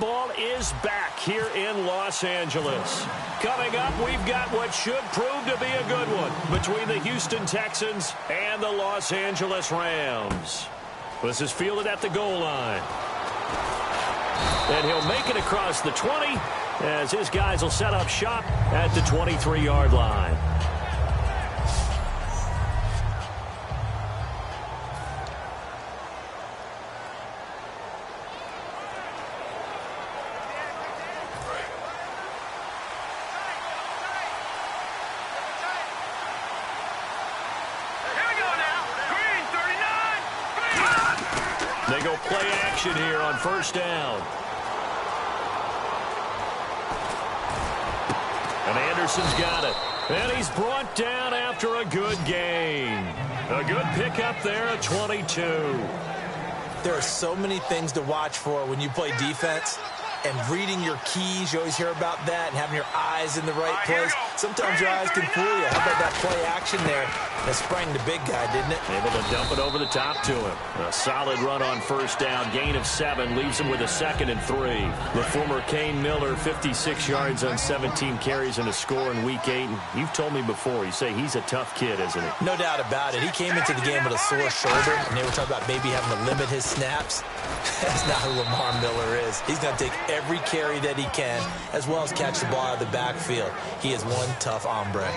football is back here in Los Angeles. Coming up, we've got what should prove to be a good one between the Houston Texans and the Los Angeles Rams. This is fielded at the goal line. And he'll make it across the 20 as his guys will set up shop at the 23-yard line. They go play action here on first down. And Anderson's got it. And he's brought down after a good gain. A good pickup there at 22. There are so many things to watch for when you play defense. And reading your keys, you always hear about that, and having your eyes in the right place. Sometimes your eyes can fool you. How about that play action there? That sprang the big guy, didn't it? Able to dump it over the top to him. A solid run on first down. Gain of 7 leaves him with a 2nd and 3. The former Kane Miller, 56 yards on 17 carries and a score in Week 8. And you've told me before, you say he's a tough kid, isn't he? No doubt about it. He came into the game with a sore shoulder, and they were talking about maybe having to limit his snaps. That's not who Lamar Miller is. He's going to take every carry that he can, as well as catch the ball out of the backfield. He is one tough hombre.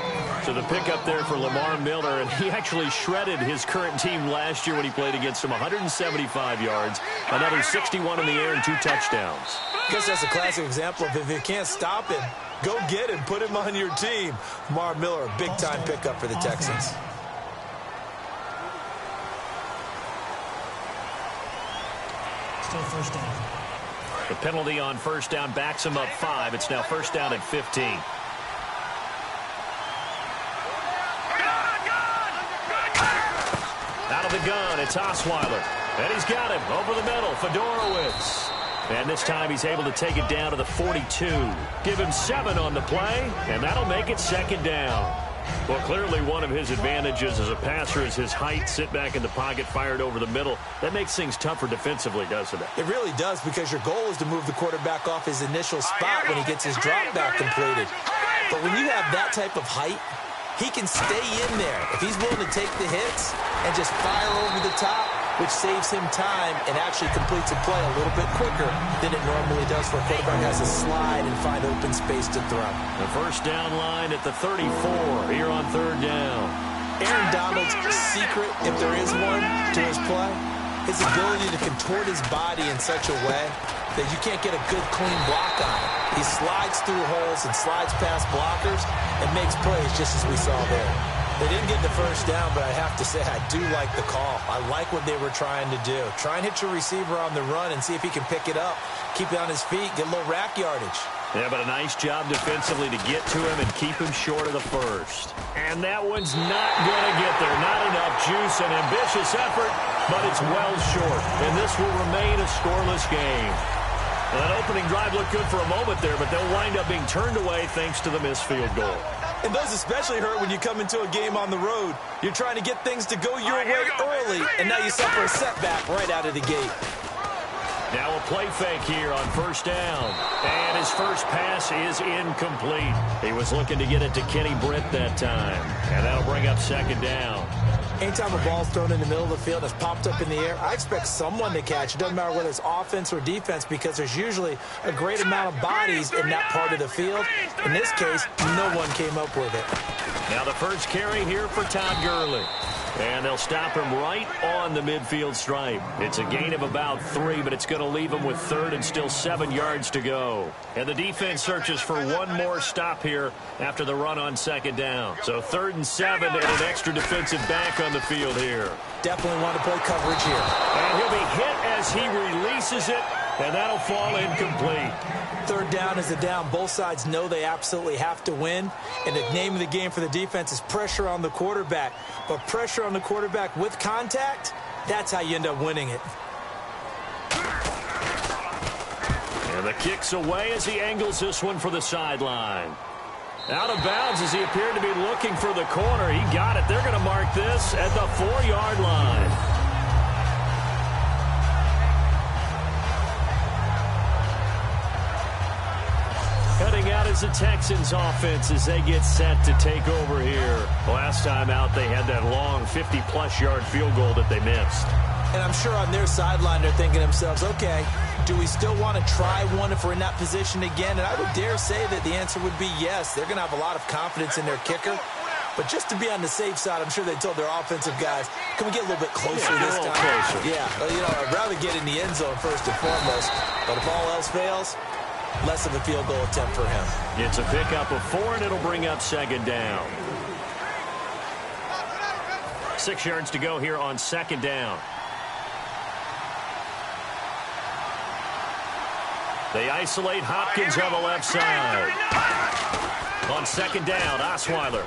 So the pickup there for Lamar Miller, and he actually shredded his current team last year when he played against them. 175 yards, another 61 in the air, and 2 touchdowns. I guess that's a classic example of if you can't stop him, go get him, put him on your team. Lamar Miller, a big-time pickup for the Texans. Still first down. The penalty on first down backs him up 5. It's now first down at 15. Out of the gun, it's Osweiler. And he's got him over the middle, Fedorowicz. And this time he's able to take it down to the 42. Give him 7 on the play, and that'll make it second down. Well, clearly one of his advantages as a passer is his height. Sit back in the pocket, fired over the middle. That makes things tougher defensively, doesn't it? It really does, because your goal is to move the quarterback off his initial spot when he gets his drop back completed. But when you have that type of height, he can stay in there if he's willing to take the hits and just fire over the top, which saves him time and actually completes a play a little bit quicker than it normally does for a quarterback who has to slide and find open space to throw. The first down line at the 34 here on third down. Aaron Donald's secret, if there is one, to his play, his ability to contort his body in such a way that you can't get a good, clean block on it. He slides through holes and slides past blockers and makes plays just as we saw there. They didn't get the first down, but I have to say I do like the call. I like what they were trying to do. Try and hit your receiver on the run and see if he can pick it up. Keep it on his feet, get a little rack yardage. Yeah, but a nice job defensively to get to him and keep him short of the first. And that one's not going to get there. Not enough juice, an ambitious effort, but it's well short. And this will remain a scoreless game. Well, that opening drive looked good for a moment there, but they'll wind up being turned away thanks to the missed field goal. And those especially hurt when you come into a game on the road. You're trying to get things to go your way early, and now you suffer a setback right out of the gate. Now a play fake here on first down. And his first pass is incomplete. He was looking to get it to Kenny Britt that time. And that'll bring up second down. Anytime a ball's thrown in the middle of the field, it's popped up in the air, I expect someone to catch. It doesn't matter whether it's offense or defense, because there's usually a great amount of bodies in that part of the field. In this case, no one came up with it. Now the first carry here for Todd Gurley. And they'll stop him right on the midfield stripe. It's a gain of about 3, but it's going to leave him with third and still 7 yards to go. And the defense searches for one more stop here after the run on second down. So 3rd and 7 and an extra defensive back on the field here. Definitely want to play coverage here. And he'll be hit as he releases it, and that'll fall incomplete. 3rd down is a down. Both sides know they absolutely have to win. And the name of the game for the defense is pressure on the quarterback. But pressure on the quarterback with contact, that's how you end up winning it. And the kick's away as he angles this one for the sideline. Out of bounds as he appeared to be looking for the corner. He got it. They're going to mark this at the 4-yard line. is the Texans offense as they get set to take over here. Last time out, they had that long 50-plus yard field goal that they missed. And I'm sure on their sideline they're thinking to themselves, okay, do we still want to try one if we're in that position again? And I would dare say that the answer would be yes. They're going to have a lot of confidence in their kicker. But just to be on the safe side, I'm sure they told their offensive guys, can we get a little bit closer this time? Closer. Yeah, well, I'd rather get in the end zone first and foremost. But if all else fails, less of a field goal attempt for him. It's a pickup of 4, and it'll bring up second down. 6 yards to go here on second down. They isolate Hopkins on the left side. On second down, Osweiler.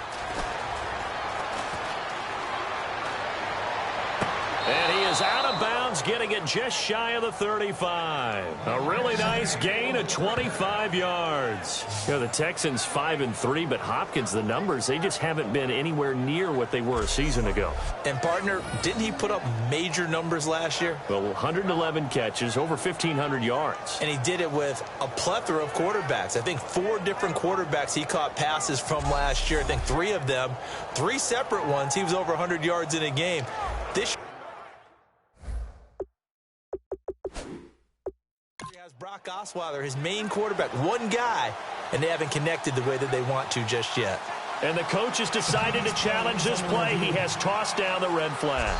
And he is out of bounds, getting it just shy of the 35. A really nice gain of 25 yards. The Texans 5-3, but Hopkins, the numbers, they just haven't been anywhere near what they were a season ago. And, partner, didn't he put up major numbers last year? Well, 111 catches, over 1,500 yards. And he did it with a plethora of quarterbacks. I think 4 different quarterbacks he caught passes from last year. I think 3 of them, 3 separate ones, he was over 100 yards in a game. This Brock Osweiler, his main quarterback, one guy, and they haven't connected the way that they want to just yet. And the coach has decided to challenge this play. He has tossed down the red flag.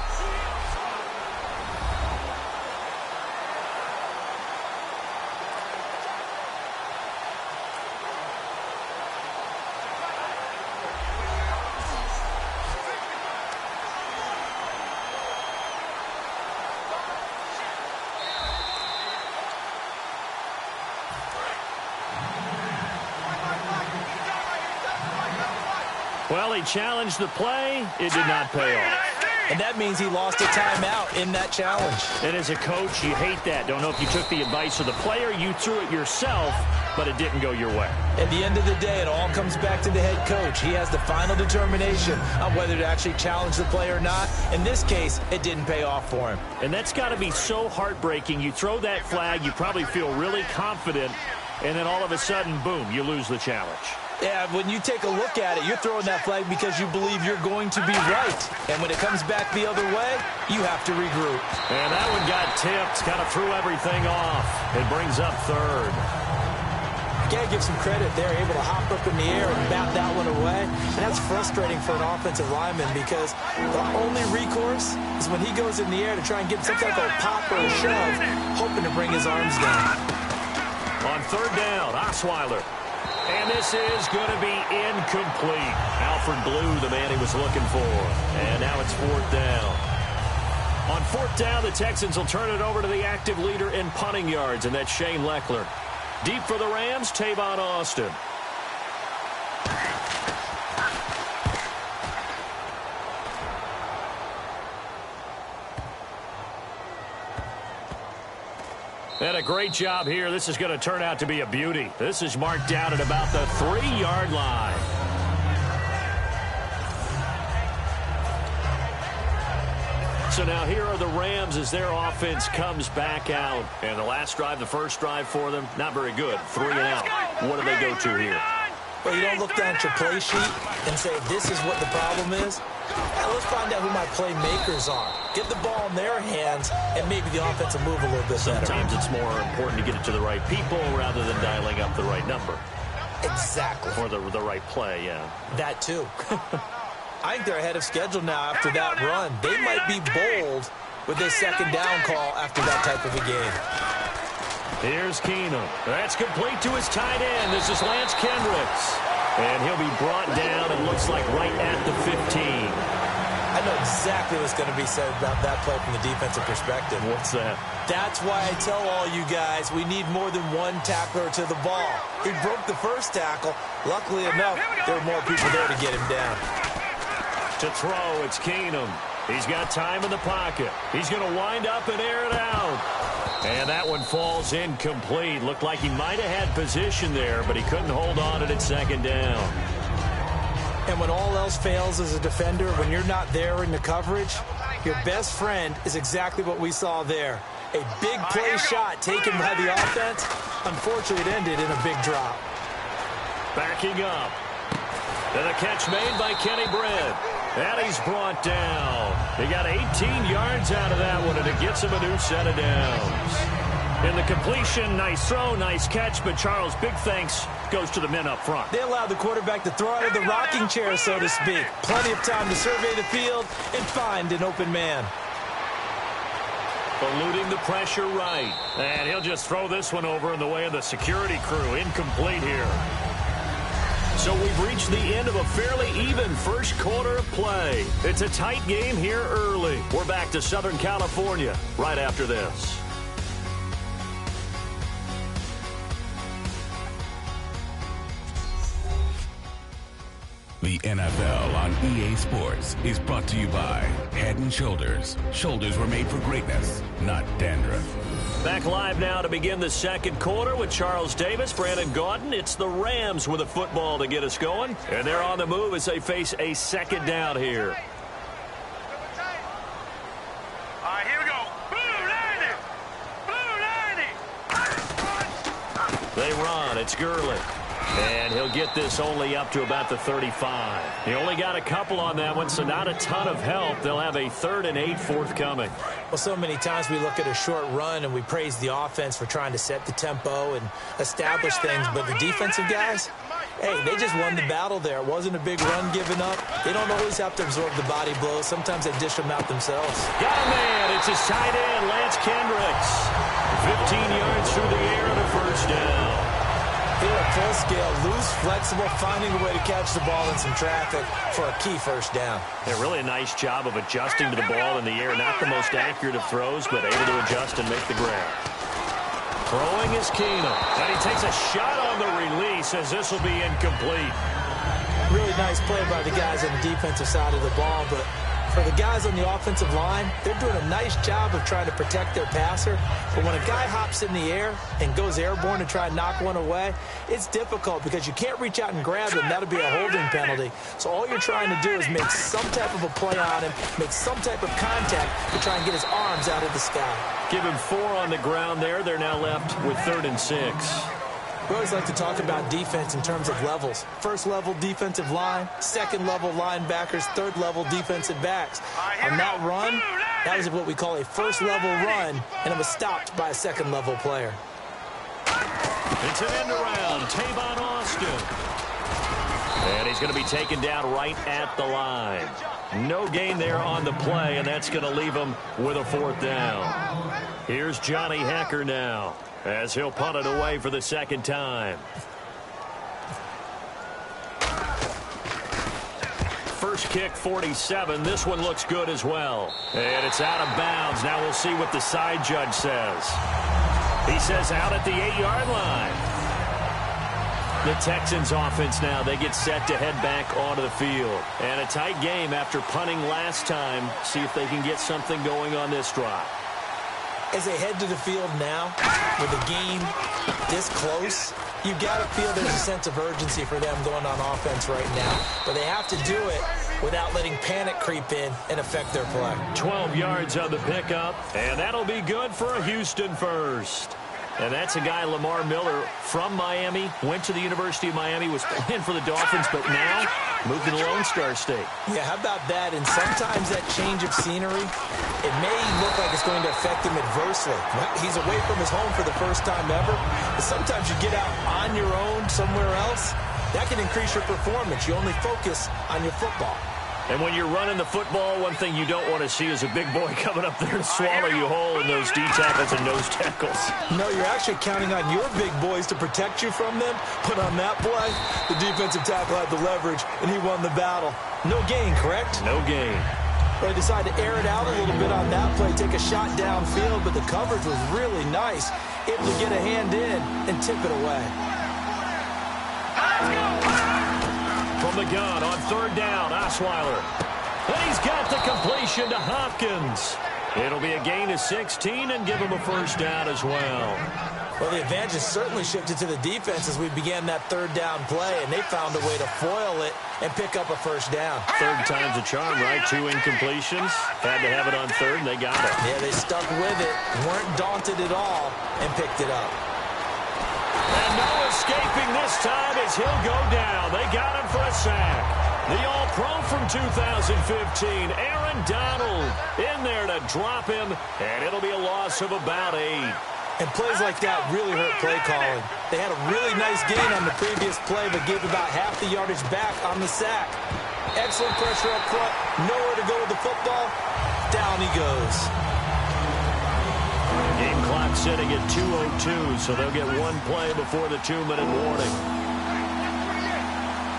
Well, he challenged the play. It did not pay off. And that means he lost a timeout in that challenge. And as a coach, you hate that. Don't know if you took the advice of the player. You threw it yourself, but it didn't go your way. At the end of the day, it all comes back to the head coach. He has the final determination on whether to actually challenge the play or not. In this case, it didn't pay off for him. And that's got to be so heartbreaking. You throw that flag, you probably feel really confident, and then all of a sudden, boom, you lose the challenge. Yeah, when you take a look at it, you're throwing that flag because you believe you're going to be right. And when it comes back the other way, you have to regroup. And that one got tipped, kind of threw everything off. It brings up third. Got to give some credit there, able to hop up in the air and bat that one away. And that's frustrating for an offensive lineman because the only recourse is when he goes in the air to try and get some type of a pop or a shove, hoping to bring his arms down. On third down, Osweiler. And this is going to be incomplete. Alfred Blue, the man he was looking for. And now it's fourth down. On fourth down, the Texans will turn it over to the active leader in punting yards, and that's Shane Leckler. Deep for the Rams, Tavon Austin. And a great job here. This is going to turn out to be a beauty. This is marked out at about the 3-yard line. So now here are the Rams as their offense comes back out. And the last drive, the first drive for them, not very good. 3 and out. What do they go to here? Well, you don't look down at your play sheet and say, this is what the problem is. Now let's find out who my playmakers are. Get the ball in their hands, and maybe the offense will move a little bit better. Sometimes it's more important to get it to the right people rather than dialing up the right number. Exactly. Or the right play, yeah. That too. I think they're ahead of schedule now after that run. They might be bold with this second down call after that type of a game. Here's Keenum. That's complete to his tight end. This is Lance Kendricks. And he'll be brought down, it looks like, right at the 15. I know exactly what's going to be said about that play from the defensive perspective. What's that? That's why I tell all you guys we need more than one tackler to the ball. He broke the first tackle. Luckily enough, there were more people there to get him down. To throw, it's Keenum. He's got time in the pocket. He's going to wind up and air it out. And that one falls incomplete. Looked like he might have had position there, but he couldn't hold on to it at second down. And when all else fails as a defender, when you're not there in the coverage, your best friend is exactly what we saw there. A big play shot taken by the offense. Unfortunately, it ended in a big drop. Backing up. And a catch made by Kenny Britt. And he's brought down. He got 18 yards out of that one, and it gets him a new set of downs. In the completion, nice throw, nice catch, but Charles, big thanks goes to the men up front. They allowed the quarterback to throw out of the rocking chair, so to speak. Plenty of time to survey the field and find an open man. Eluding the pressure right. And he'll just throw this one over in the way of the security crew. Incomplete here. So we've reached the end of a fairly even first quarter of play. It's a tight game here early. We're back to Southern California right after this. The NFL on EA Sports is brought to you by Head & Shoulders. Shoulders were made for greatness, not dandruff. Back live now to begin the second quarter with Charles Davis, Brandon Gaudin. It's the Rams with a football to get us going. And they're on the move as they face a second down here. All right, here we go. Blue 90. They run. It's Gurley. And he'll get this only up to about the 35. He only got a couple on that one, so not a ton of help. They'll have a 3rd and 8 forthcoming. Well, so many times we look at a short run and we praise the offense for trying to set the tempo and establish things, but the defensive guys, hey, they just won the battle there. It wasn't a big run given up. They don't always have to absorb the body blows. Sometimes they dish them out themselves. Got a man. It's his tight end, Lance Kendricks. 15 yards through the air and a first down. Here at full scale, loose, flexible, finding a way to catch the ball in some traffic for a key first down. Yeah, really a nice job of adjusting to the ball in the air. Not the most accurate of throws, but able to adjust and make the grab. Throwing is Keenum. And he takes a shot on the release as this will be incomplete. Really nice play by the guys on the defensive side of the ball, but for the guys on the offensive line, they're doing a nice job of trying to protect their passer. But when a guy hops in the air and goes airborne to try and knock one away, it's difficult because you can't reach out and grab him. That'll be a holding penalty. So all you're trying to do is make some type of a play on him, make some type of contact to try and get his arms out of the sky. Give him 4 on the ground there. They're now left with 3rd and 6. We always like to talk about defense in terms of levels. First level defensive line, second level linebackers, third level defensive backs. On that run, that was what we call a first level run, and it was stopped by a second level player. It's an end around. Tavon Austin. And he's going to be taken down right at the line. No gain there on the play, and that's going to leave him with a 4th down. Here's Johnny Hecker now, as he'll punt it away for the second time. First kick, 47. This one looks good as well. And it's out of bounds. Now we'll see what the side judge says. He says out at the 8-yard line. The Texans offense now, they get set to head back onto the field. And a tight game after punting last time. See if they can get something going on this drive. As they head to the field now, with the game this close, you've got to feel there's a sense of urgency for them going on offense right now. But they have to do it without letting panic creep in and affect their play. 12 yards on the pickup, and that'll be good for a Houston first. And that's a guy, Lamar Miller, from Miami, went to the University of Miami, was playing for the Dolphins, but now moved to the Lone Star State. Yeah, how about that? And sometimes that change of scenery, it may look like it's going to affect him adversely. He's away from his home for the first time ever. But sometimes you get out on your own somewhere else, that can increase your performance. You only focus on your football. And when you're running the football, one thing you don't want to see is a big boy coming up there to swallow you whole in those D tackles and nose tackles. No, you're actually counting on your big boys to protect you from them. But on that play, the defensive tackle had the leverage, and he won the battle. No gain, correct? No gain. They decided to air it out a little bit on that play, take a shot downfield, but the coverage was really nice. Able to get a hand in and tip it away. From the gun on 3rd down, Osweiler. And he's got the completion to Hopkins. It'll be a gain of 16 and give him a first down as well. Well, the advantage has certainly shifted to the defense as we began that 3rd down play, and they found a way to foil it and pick up a first down. 3rd time's a charm, right? 2 incompletions. Had to have it on 3rd, and they got it. Yeah, they stuck with it, weren't daunted at all, and picked it up. And Noah escaping this time as he'll go down. They got him for a sack. The All-Pro from 2015, Aaron Donald, in there to drop him, and it'll be a loss of about 8. And plays like that really hurt play calling. They had a really nice gain on the previous play, but gave about half the yardage back on the sack. Excellent pressure up front. Nowhere to go with the football. Down he goes. Game clock sitting at 2:02, so they'll get one play before the 2-minute warning.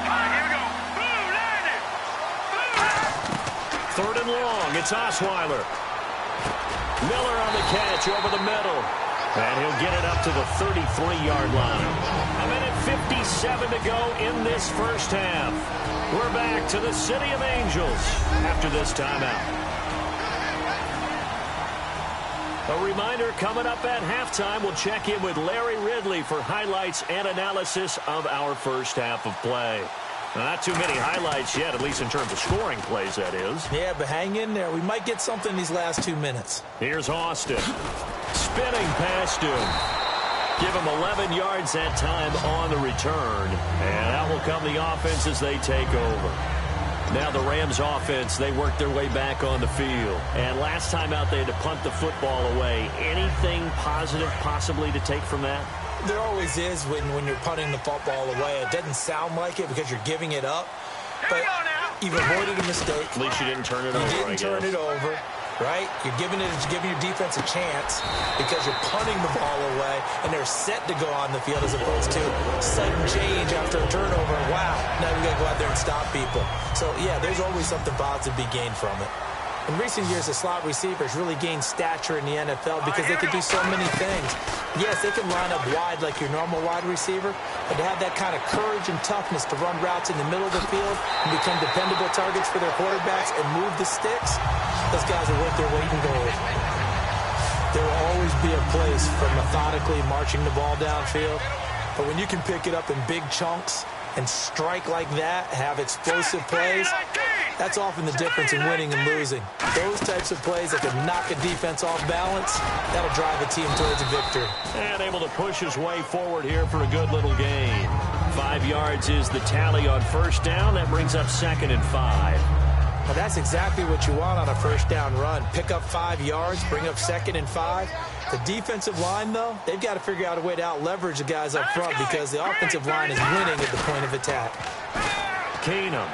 Here we go. Boom, landed. Boom. 3rd and long. It's Osweiler. Miller on the catch over the middle. And he'll get it up to the 33-yard line. A minute 57 to go in this first half. We're back to the City of Angels after this timeout. A reminder, coming up at halftime, we'll check in with Larry Ridley for highlights and analysis of our first half of play. Now, not too many highlights yet, at least in terms of scoring plays, that is. Yeah, but hang in there. We might get something these last 2 minutes. Here's Austin. Spinning past him. Give him 11 yards that time on the return. And out will come the offense as they take over. Now the Rams offense, they work their way back on the field. And last time out, they had to punt the football away. Anything positive possibly to take from that? There always is when you're punting the football away. It doesn't sound like it because you're giving it up. But you've avoided a mistake. At least you didn't turn it over, You didn't turn it over, right? You're giving your defense a chance because you're punting the ball away, and they're set to go on the field as opposed to sudden change after a turnover. Wow, now we got to go out there and stop people. So, yeah, there's always something positive to be gained from it. In recent years, the slot receivers really gained stature in the NFL because they could do so many things. Yes, they can line up wide like your normal wide receiver, but to have that kind of courage and toughness to run routes in the middle of the field and become dependable targets for their quarterbacks and move the sticks, those guys are worth their weight in gold. There will always be a place for methodically marching the ball downfield, but when you can pick it up in big chunks and strike like that, have explosive plays, that's often the difference in winning and losing. Those types of plays that can knock a defense off balance, that'll drive a team towards a victory. And able to push his way forward here for a good little gain. 5 yards is the tally on first down. That brings up 2nd and 5. Well, that's exactly what you want on a first down run. Pick up 5 yards, bring up 2nd and 5. The defensive line, though, they've got to figure out a way to out-leverage the guys up front because the offensive line is winning at the point of attack. Keenum.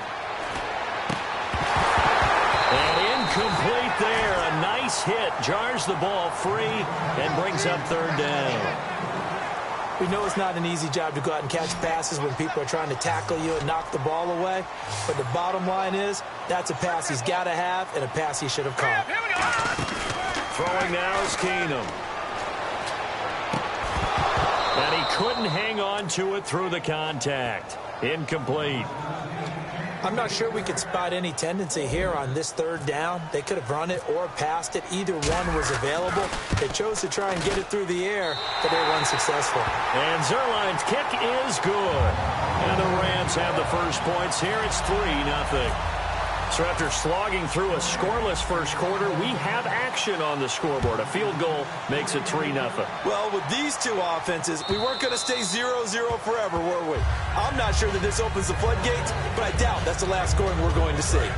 And incomplete there. A nice hit. Jars the ball free and brings up 3rd down. We know it's not an easy job to go out and catch passes when people are trying to tackle you and knock the ball away. But the bottom line is, that's a pass he's got to have and a pass he should have caught. Throwing now is Keenum. And he couldn't hang on to it through the contact. Incomplete. I'm not sure we could spot any tendency here on this 3rd down. They could have run it or passed it. Either one was available. They chose to try and get it through the air, but they were unsuccessful. And Zerline's kick is good. And the Rams have the first points here. It's 3-0. So after slogging through a scoreless first quarter, we have action on the scoreboard. A field goal makes it 3-0. Well, with these two offenses, we weren't going to stay 0-0 forever, were we? I'm not sure that this opens the floodgates, but I doubt that's the last scoring we're going to see.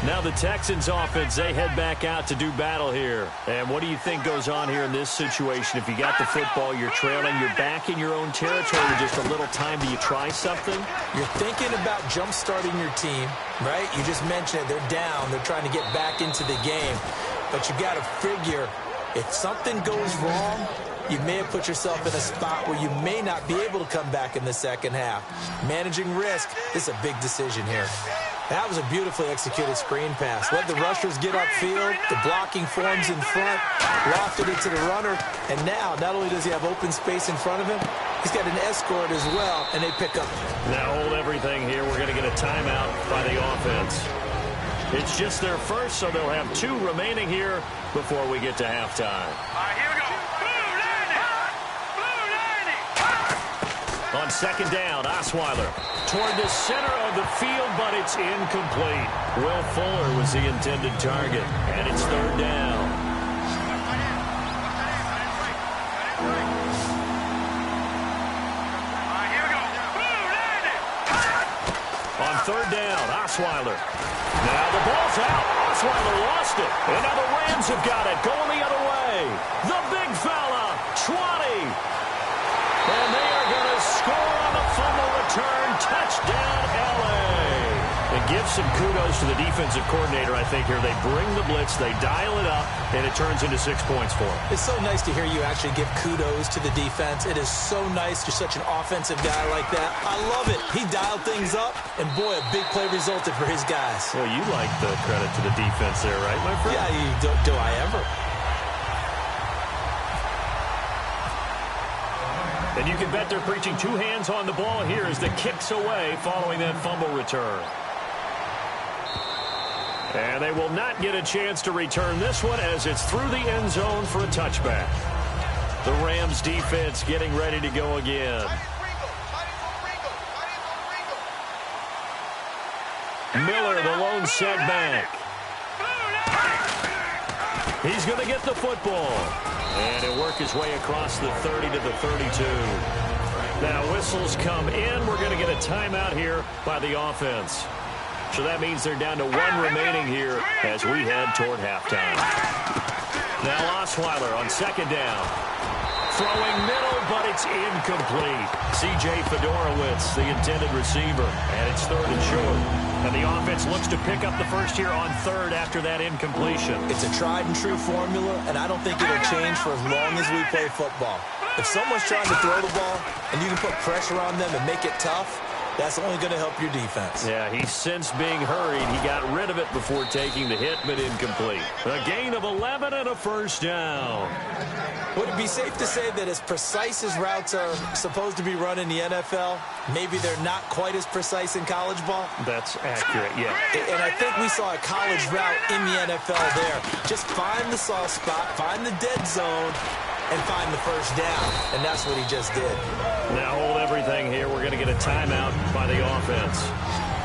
Now the Texans offense, they head back out to do battle here. And what do you think goes on here in this situation? If you got the football, you're trailing, you're back in your own territory with just a little time. Do you try something? You're thinking about jump-starting your team, right? You just mentioned it. They're down. They're trying to get back into the game. But you got to figure, if something goes wrong, you may have put yourself in a spot where you may not be able to come back in the second half. Managing risk is a big decision here. That was a beautifully executed screen pass. Let the rushers get upfield. The blocking forms in front. Lofted it to the runner. And now, not only does he have open space in front of him, he's got an escort as well, and they pick up. Now hold everything here. We're going to get a timeout by the offense. It's just their first, so they'll have 2 remaining here before we get to halftime. Here we go. On 2nd down, Osweiler toward the center of the field, but it's incomplete. Will Fuller was the intended target, and it's 3rd down. Here we third down. Osweiler. Now the ball's out. Osweiler lost it. And now the Rams have got it. Going the other way. The big fella. 20. And they are going to score on the fumble return. Touchdown, L.A. And give some kudos to the defensive coordinator, I think, here. They bring the blitz, they dial it up, and it turns into 6 points for them. It's so nice to hear you actually give kudos to the defense. It is so nice. You're such an offensive guy like that. I love it. He dialed things up, and boy, a big play resulted for his guys. Well, you like the credit to the defense there, right, my friend? Yeah, do I ever? And you can bet they're preaching two hands on the ball here as the kick's away following that fumble return. And they will not get a chance to return this one as it's through the end zone for a touchback. The Rams defense getting ready to go again. Miller, the lone setback. He's going to get the football. And he'll work his way across the 30 to the 32. Now whistles come in. We're going to get a timeout here by the offense. So that means they're down to one remaining here as we head toward halftime. Now Osweiler on second down. Throwing middle, but it's incomplete. C.J. Fedorowicz, the intended receiver, and it's third and short. And the offense looks to pick up the first here on third after that incompletion. It's a tried-and-true formula, and I don't think it'll change for as long as we play football. If someone's trying to throw the ball and you can put pressure on them and make it tough, that's only going to help your defense. Yeah, he sensed being hurried. He got rid of it before taking the hit, but incomplete. A gain of 11 and a first down. Would it be safe to say that as precise as routes are supposed to be run in the NFL, maybe they're not quite as precise in college ball? That's accurate, yeah. And I think we saw a college route in the NFL there. Just find the soft spot, find the dead zone, and find the first down. And that's what he just did. Now hold everything here. We're going to get a timeout by the offense.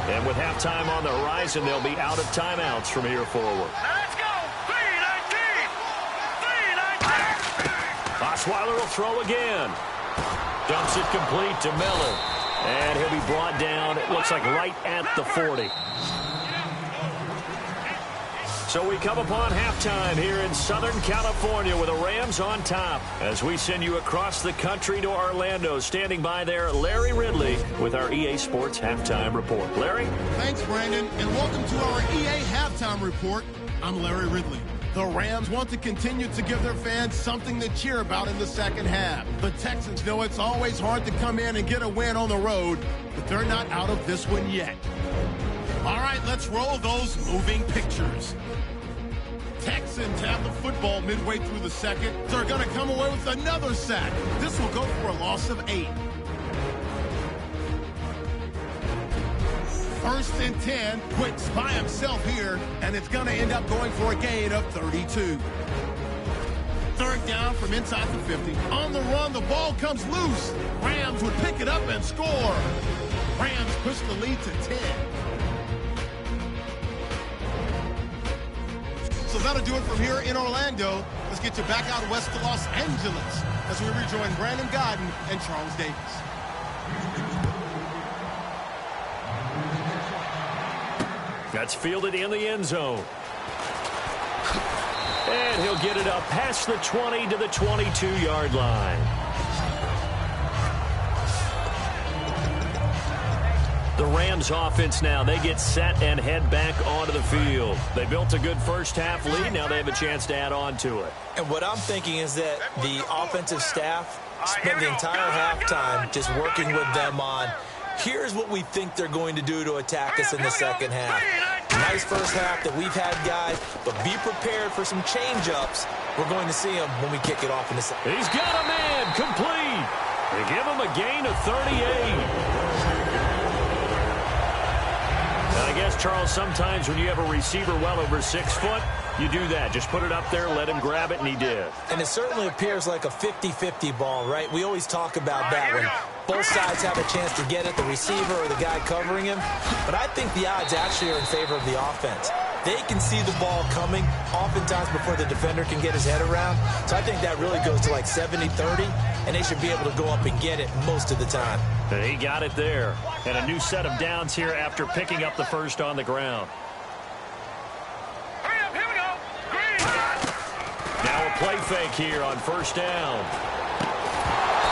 And with halftime on the horizon, they'll be out of timeouts from here forward. Let's go! 3-19! 3-19! Osweiler will throw again. Dumps it complete to Miller. And he'll be brought down, it looks like right at the 40. So we come upon halftime here in Southern California with the Rams on top as we send you across the country to Orlando. Standing by there, Larry Ridley with our EA Sports Halftime Report. Larry? Thanks, Brandon, and welcome to our EA Halftime Report. I'm Larry Ridley. The Rams want to continue to give their fans something to cheer about in the second half. The Texans know it's always hard to come in and get a win on the road, but they're not out of this one yet. All right, let's roll those moving pictures. Texans have the football midway through the second. They're going to come away with another sack. This will go for a loss of 8. First and 10. Wicks by himself here, and it's going to end up going for a gain of 32. Third down from inside the 50. On the run, the ball comes loose. Rams would pick it up and score. Rams push the lead to 10. So that'll do it from here in Orlando. Let's get you back out west to Los Angeles as we rejoin Brandon Godden and Charles Davis. That's fielded in the end zone. And he'll get it up past the 20 to the 22-yard line. The Rams offense now, they get set and head back onto the field. They built a good first half lead. Now they have a chance to add on to it. And what I'm thinking is that the offensive staff spent the entire halftime just working with them on, here's what we think they're going to do to attack us in the second half. Nice first half that we've had, guys, but be prepared for some change-ups. We're going to see them when we kick it off in the second. He's got a man complete. They give him a gain of 38. I guess, Charles, sometimes when you have a receiver well over 6 foot, you do that. Just put it up there, let him grab it, and he did. And it certainly appears like a 50-50 ball, right? We always talk about that when both sides have a chance to get it, the receiver or the guy covering him. But I think the odds actually are in favor of the offense. They can see the ball coming oftentimes before the defender can get his head around. So I think that really goes to like 70-30. and they should be able to go up and get it most of the time. And he got it there. And a new set of downs here after picking up the first on the ground. Hurry up, here we go. Green. Now a play fake here on first down.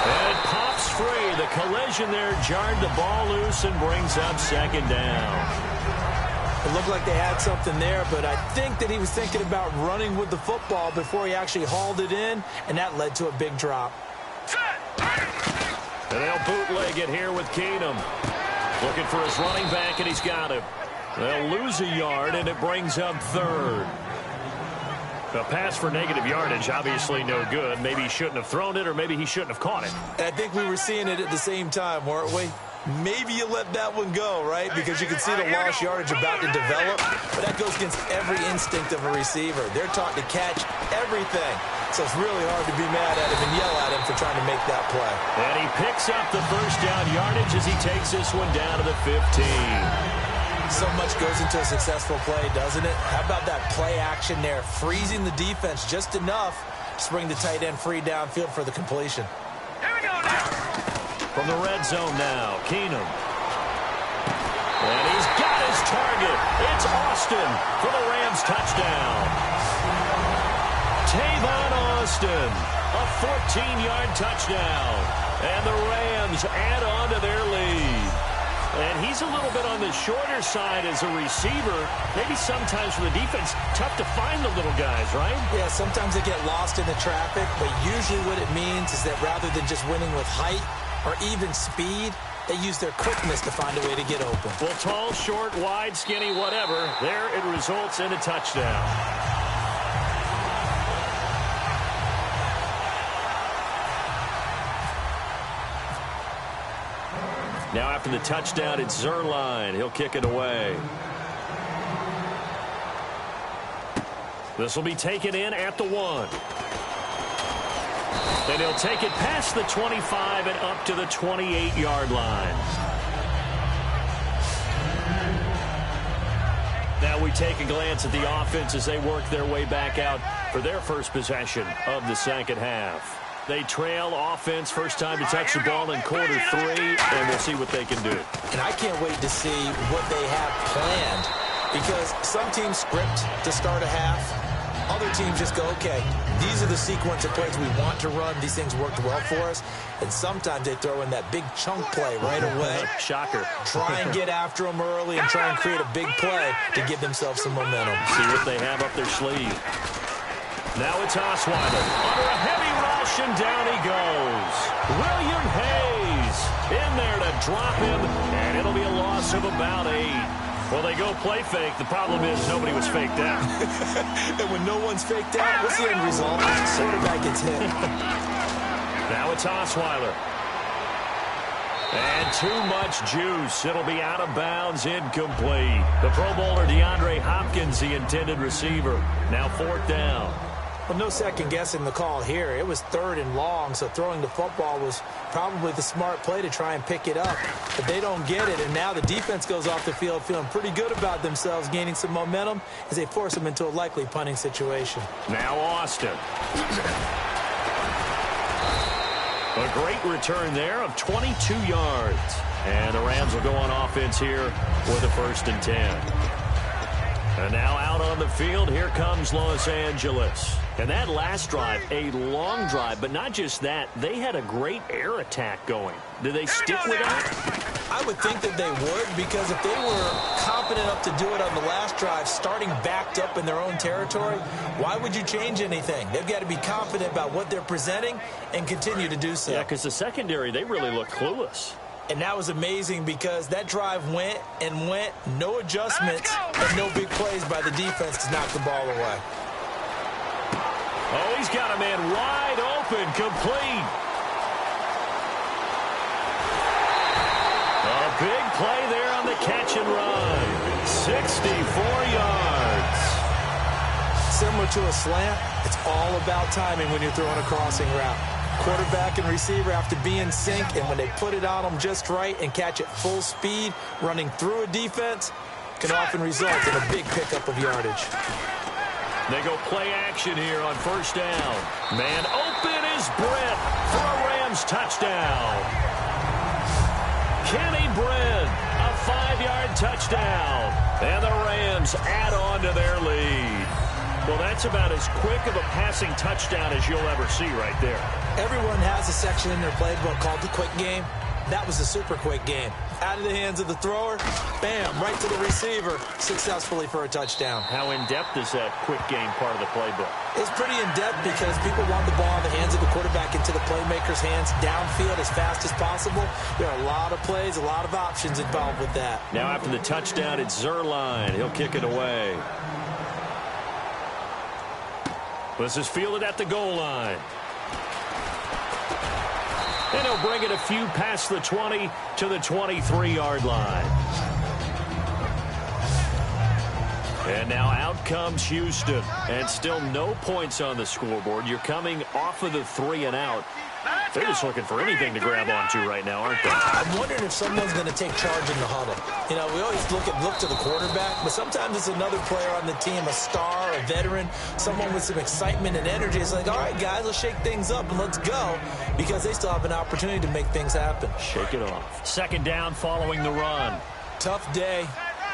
And it pops free. The collision there jarred the ball loose and brings up second down. It looked like they had something there, but I think that he was thinking about running with the football before he actually hauled it in, and that led to a big drop. And they'll bootleg it here with Keenum. Looking for his running back, and he's got him. They'll lose a yard, and it brings up third. A pass for negative yardage, obviously no good. Maybe he shouldn't have thrown it, or maybe he shouldn't have caught it. And I think we were seeing it at the same time, weren't we? Maybe you let that one go, right? Because you can see the lost yardage about to develop. But that goes against every instinct of a receiver. They're taught to catch everything. So it's really hard to be mad at him and yell at him for trying to make that play. And he picks up the first down yardage as he takes this one down to the 15. So much goes into a successful play, doesn't it? How about that play action there, freezing the defense just enough to bring the tight end free downfield for the completion. Here we go now. From the red zone now, Keenum. And he's got his target. It's Austin for the Rams touchdown. Tavon Austin, a 14-yard touchdown. And the Rams add on to their lead. And he's a little bit on the shorter side as a receiver. Maybe sometimes for the defense, tough to find the little guys, right? Yeah, sometimes they get lost in the traffic, but usually what it means is that rather than just winning with height or even speed, they use their quickness to find a way to get open. Well, tall, short, wide, skinny, whatever, there it results in a touchdown. Now after the touchdown, it's Zerline. He'll kick it away. This will be taken in at the 1. And he'll take it past the 25 and up to the 28-yard line. Now we take a glance at the offense as they work their way back out for their first possession of the second half. They trail offense, first time to touch the ball in quarter 3, and we'll see what they can do. And I can't wait to see what they have planned, because some teams script to start a half. Other teams just go, okay, these are the sequence of plays we want to run. These things worked well for us. And sometimes they throw in that big chunk play right away. Shocker. Try and get after them early and try and create a big play to give themselves some momentum. See what they have up their sleeve. Now it's Osweiler under a heavy rush, and down he goes. William Hayes in there to drop him, and it'll be a loss of about 8. Well, they go play fake. The problem is nobody was faked out. And when no one's faked out, what's the end result? Quarterback gets hit. Now it's Osweiler. And too much juice. It'll be out of bounds, incomplete. The Pro Bowler DeAndre Hopkins, the intended receiver. Now 4th down. Well, no second guessing the call here. It was 3rd and long, so throwing the football was probably the smart play to try and pick it up. But they don't get it, and now the defense goes off the field feeling pretty good about themselves, gaining some momentum as they force them into a likely punting situation. Now Austin. A great return there of 22 yards. And the Rams will go on offense here with a 1st and 10. And now out on the field, here comes Los Angeles. And that last drive, a long drive, but not just that, they had a great air attack going. Do they stick with that? I would think that they would, because if they were confident enough to do it on the last drive, starting backed up in their own territory, why would you change anything? They've got to be confident about what they're presenting and continue to do so. Yeah, because the secondary, they really look clueless. And that was amazing because that drive went and went, no adjustments, and no big plays by the defense to knock the ball away. Oh, he's got a man wide open, complete. A big play there on the catch and run. 64 yards. Similar to a slant, it's all about timing when you're throwing a crossing route. Quarterback and receiver have to be in sync, and when they put it on them just right and catch it full speed, running through a defense can often result in a big pickup of yardage. They go play action here on 1st down. Man open is Brett for a Rams Rams touchdown. Kenny Britt, a 5-yard touchdown. And the Rams add on to their lead. Well, that's about as quick of a passing touchdown as you'll ever see right there. Everyone has a section in their playbook called the quick game. That was a super quick game. Out of the hands of the thrower, bam, right to the receiver, successfully for a touchdown. How in-depth is that quick game part of the playbook? It's pretty in-depth because people want the ball in the hands of the quarterback into the playmaker's hands downfield as fast as possible. There are a lot of plays, a lot of options involved with that. Now after the touchdown, it's Zerline. He'll kick it away. This is fielded at the goal line. And he'll bring it a few past the 20 to the 23-yard line. And now out comes Houston. And still no points on the scoreboard. You're coming off of the 3 and out. They're just looking for anything to grab onto right now, aren't they? I'm wondering if someone's going to take charge in the huddle. You know, we always look to the quarterback, but sometimes it's another player on the team, a star, a veteran, someone with some excitement and energy. It's like, all right, guys, let's shake things up and let's go, because they still have an opportunity to make things happen. Shake it off. Second down following the run. Tough day,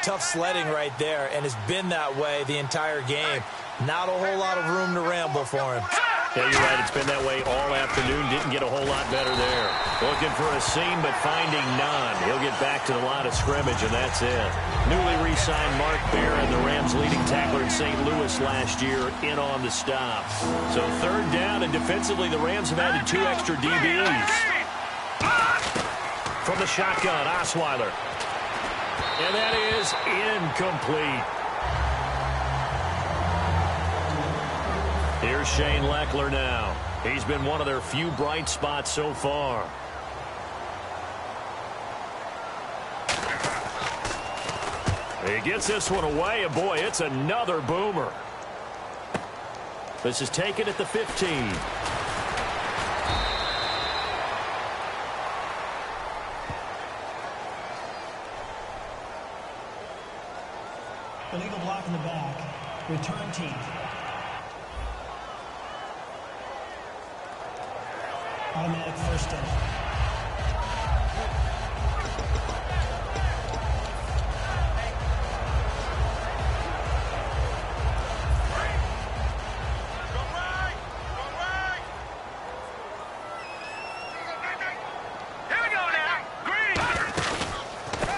tough sledding right there, and it's been that way the entire game. Not a whole lot of room to ramble for him. Yeah, you're right. It's been that way all afternoon. Didn't get a whole lot better there. Looking for a seam, but finding none. He'll get back to the line of scrimmage, and that's it. Newly re-signed Mark Barron, the Rams' leading tackler in St. Louis last year, in on the stop. So third down, and defensively, the Rams have added 2 extra DBs. From the shotgun, Osweiler. And that is incomplete. Here's Shane Leckler now. He's been one of their few bright spots so far. He gets this one away, and boy, it's another boomer. This is taken at the 15. Illegal block in the back. Return team. Automatic first down.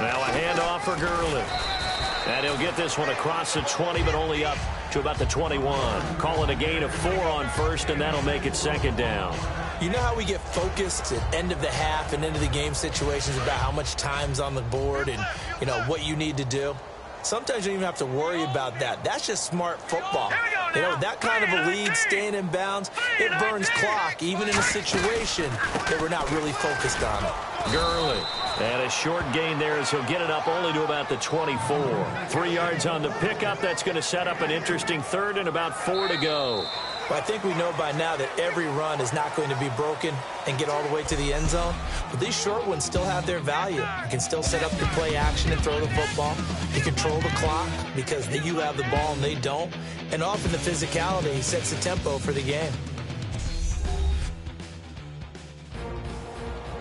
Now a handoff for Gurley. And he'll get this one across the 20, but only up to about the 21. Call it a gain of 4 on first, and that'll make it second down. You know how we get focused at end of the half and into the game situations about how much time's on the board and, you know, what you need to do? Sometimes you don't even have to worry about that. That's just smart football. You know, that kind of a lead, staying in bounds, it burns clock, even in a situation that we're not really focused on it. Gurley. And a short gain there as he'll get it up only to about the 24. 3 yards on the pickup. That's going to set up an interesting third and about 4 to go. Well, I think we know by now that every run is not going to be broken and get all the way to the end zone. But these short ones still have their value. You can still set up the play action and throw the football. You control the clock because you have the ball and they don't. And often the physicality sets the tempo for the game.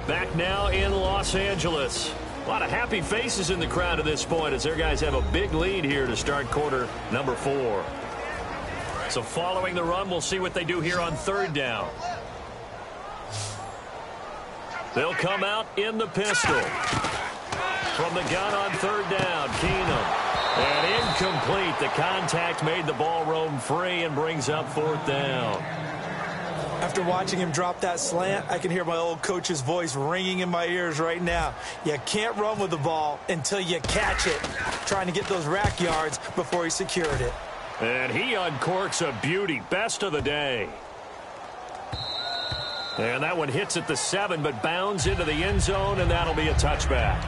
Back now in Los Angeles. A lot of happy faces in the crowd at this point as their guys have a big lead here to start quarter number 4. So following the run, we'll see what they do here on third down. They'll come out in the pistol. From the gun on third down, Keenum. And incomplete. The contact made the ball roam free and brings up 4th down. After watching him drop that slant, I can hear my old coach's voice ringing in my ears right now. You can't run with the ball until you catch it. Trying to get those rack yards before he secured it. And he uncorks a beauty. Best of the day. And that one hits at the 7, but bounds into the end zone, and that'll be a touchback.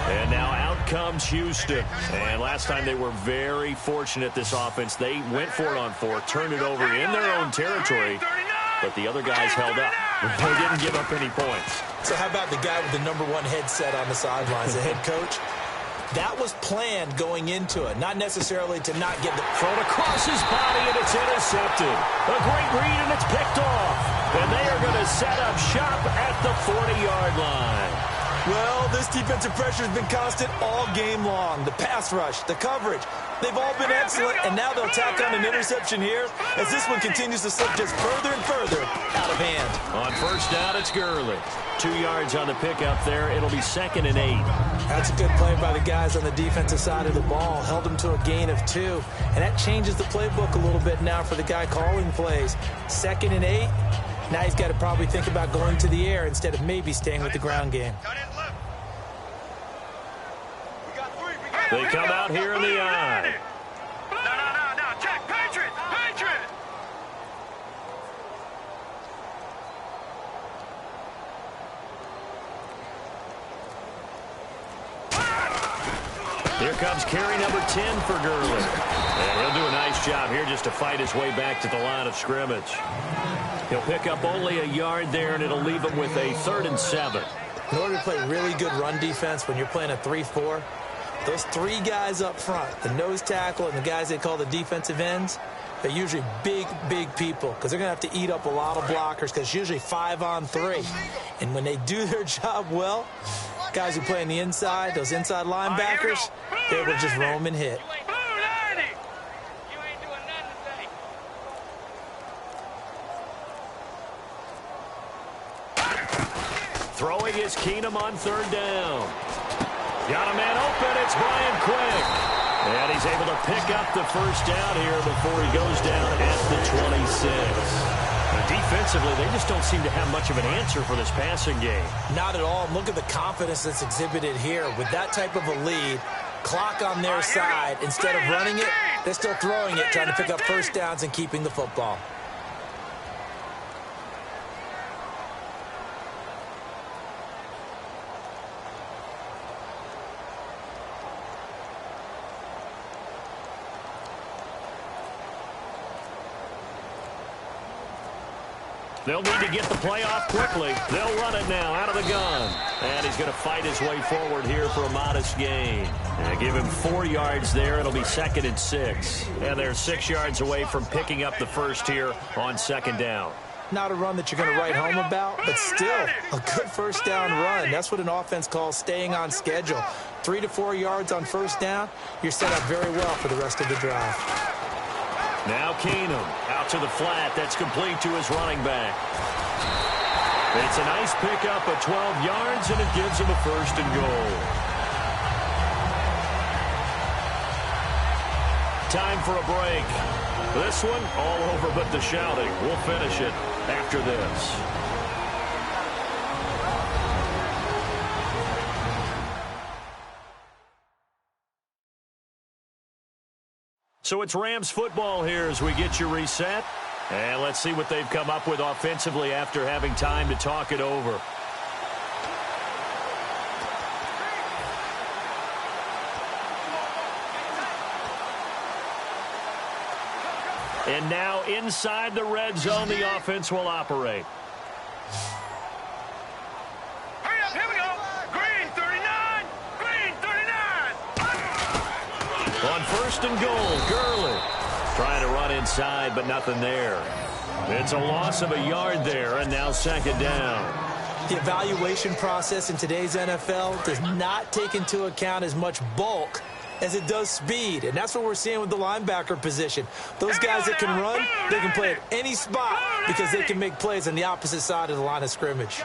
And now out comes Houston. And last time they were very fortunate, this offense. They went for it on 4, turned it over in their own territory, but the other guys held up. They didn't give up any points. So how about the guy with the #1 headset on the sidelines, the head coach? That was planned going into it, not necessarily to not get the thrown across his body, and it's intercepted. A great read, and it's picked off. And they are going to set up shop at the 40-yard line. Well, this defensive pressure has been constant all game long. The pass rush, the coverage, they've all been excellent, and now they'll tack on an interception here as this one continues to slip just further and further out of hand. On first down, it's Gurley. 2 yards on the pickup there. It'll be 2nd and 8. That's a good play by the guys on the defensive side of the ball. Held them to a gain of 2, and that changes the playbook a little bit now for the guy calling plays. 2nd and 8. Now he's got to probably think about going to the air instead of maybe staying with the ground game. They come out here in the eye. No. Check. Patriot. Here comes carry number 10 for Gurley. And he'll do a nice job here just to fight his way back to the line of scrimmage. He'll pick up only a yard there, and it'll leave him with a 3rd and 7. In order to play really good run defense when you're playing a 3-4, those 3 guys up front, the nose tackle and the guys they call the defensive ends, they're usually big people because they're going to have to eat up a lot of blockers because it's usually 5 on 3. And when they do their job well, guys who play on the inside, those inside linebackers, they will just roam and hit. Throwing is Keenum on 3rd down. Got a man open. It's Brian Quick. And he's able to pick up the first down here before he goes down at the 26. Now, defensively, they just don't seem to have much of an answer for this passing game. Not at all. Look at the confidence that's exhibited here. With that type of a lead, clock on their side, instead of running it, they're still throwing it, trying to pick up first downs and keeping the football. They'll need to get the play off quickly. They'll run it now out of the gun. And he's going to fight his way forward here for a modest gain. And give him 4 yards there. It'll be 2nd and 6. And they're 6 yards away from picking up the first here on 2nd down. Not a run that you're going to write home about, but still a good first down run. That's what an offense calls staying on schedule. 3 to 4 yards on first down, you're set up very well for the rest of the drive. Now Keenum out to the flat. That's complete to his running back. It's a nice pickup of 12 yards, and it gives him a 1st and goal. Time for a break. This one all over but the shouting. We'll finish it after this. So it's Rams football here as we get you reset. And let's see what they've come up with offensively after having time to talk it over. And now inside the red zone, the offense will operate. Hurry up, here we go. Green 39. Green 39. On 1st and goal, Gurley trying to run inside, but nothing there. It's a loss of a yard there, and now 2nd down. The evaluation process in today's NFL does not take into account as much bulk as it does speed, and that's what we're seeing with the linebacker position. Those guys that can run, they can play at any spot because they can make plays on the opposite side of the line of scrimmage.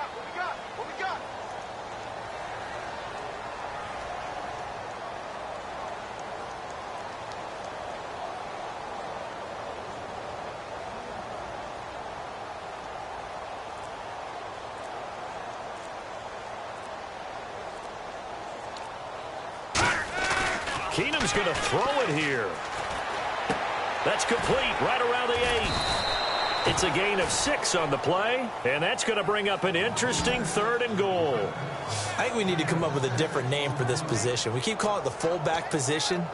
Keenum's going to throw it here. That's complete right around the 8. It's a gain of 6 on the play, and that's going to bring up an interesting 3rd and goal. I think we need to come up with a different name for this position. We keep calling it the fullback position.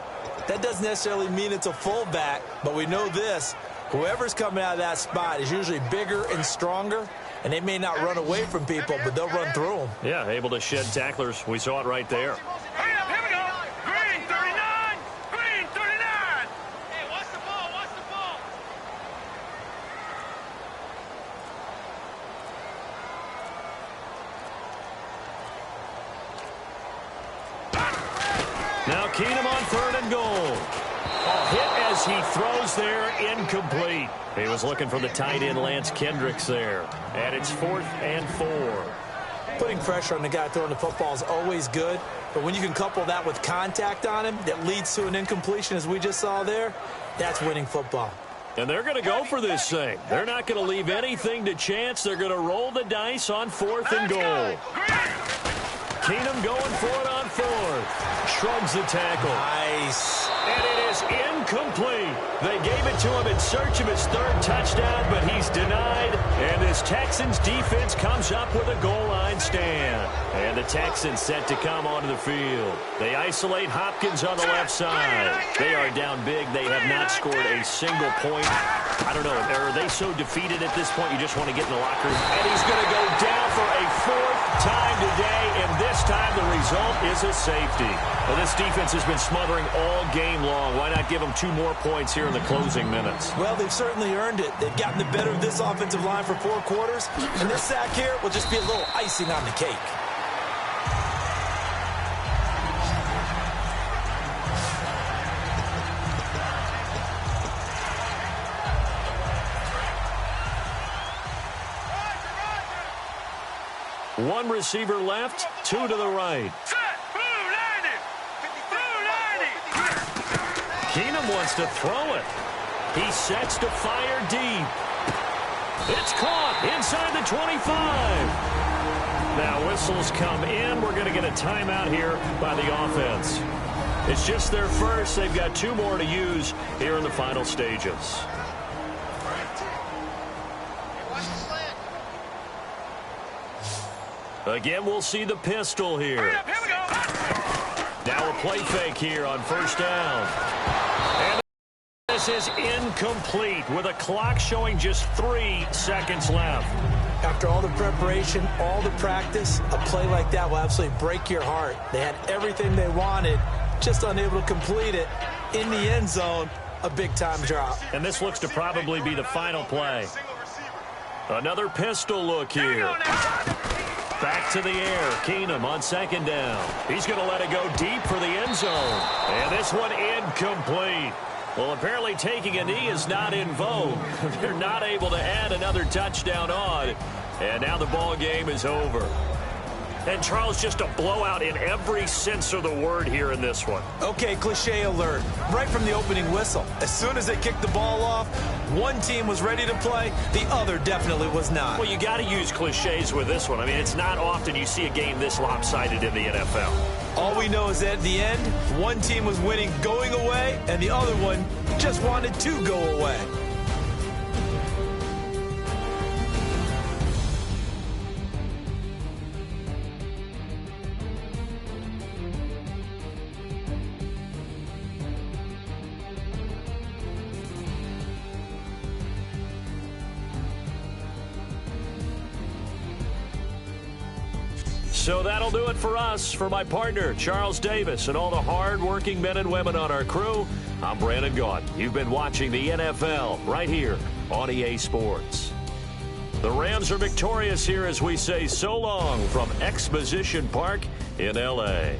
That doesn't necessarily mean it's a fullback, but we know this. Whoever's coming out of that spot is usually bigger and stronger, and they may not run away from people, but they'll run through them. Yeah, able to shed tacklers. We saw it right there. Hurry up, here we go. Green 39. Green 39. Hey, watch the ball. Watch the ball. Now Keenum on 3rd and goal. Hit as he throws there, incomplete. He was looking for the tight end Lance Kendricks there. And it's 4th and 4. Putting pressure on the guy throwing the football is always good, but when you can couple that with contact on him that leads to an incompletion, as we just saw there, that's winning football. And they're going to go for this thing. They're not going to leave anything to chance. They're going to roll the dice on 4th and goal. Keenum going for it on 4th. Shrugs the tackle. Nice. And it is incomplete. They gave it to him in search of his 3rd touchdown, but he's denied. And this Texans defense comes up with a goal line stand. And the Texans set to come onto the field. They isolate Hopkins on the left side. They are down big. They have not scored a single point. I don't know. Are they so defeated at this point you just want to get in the locker room? And he's going to go down for a 4th time today, and this time the result is a safety. Well, this defense has been smothering all game long. Why not give them 2 more points here in the closing minutes? Well, they've certainly earned it. They've gotten the better of this offensive line for 4 quarters, and this sack here will just be a little icing on the cake. One receiver left, 2 to the right. Keenum wants to throw it. He sets to fire deep. It's caught inside the 25. Now whistles come in. We're going to get a timeout here by the offense. It's just their first. They've got 2 more to use here in the final stages. Again, we'll see the pistol here. Now a play fake here on 1st down. And this is incomplete with a clock showing just 3 seconds left. After all the preparation, all the practice, a play like that will absolutely break your heart. They had everything they wanted, just unable to complete it. In the end zone, a big-time drop. And this looks to probably be the final play. Another pistol look here. Back to the air. Keenum on 2nd down. He's going to let it go deep for the end zone. And this one incomplete. Well, apparently taking a knee is not in vogue. They're not able to add another touchdown on. And now the ball game is over. And, Charles, just a blowout in every sense of the word here in this one. Okay, cliche alert. Right from the opening whistle. As soon as they kicked the ball off, one team was ready to play, the other definitely was not. Well, you got to use cliches with this one. I mean, it's not often you see a game this lopsided in the NFL. All we know is that at the end, one team was winning going away, and the other one just wanted to go away. So that'll do it for us. For my partner, Charles Davis, and all the hard-working men and women on our crew, I'm Brandon Gaudin. You've been watching the NFL right here on EA Sports. The Rams are victorious here as we say so long from Exposition Park in L.A.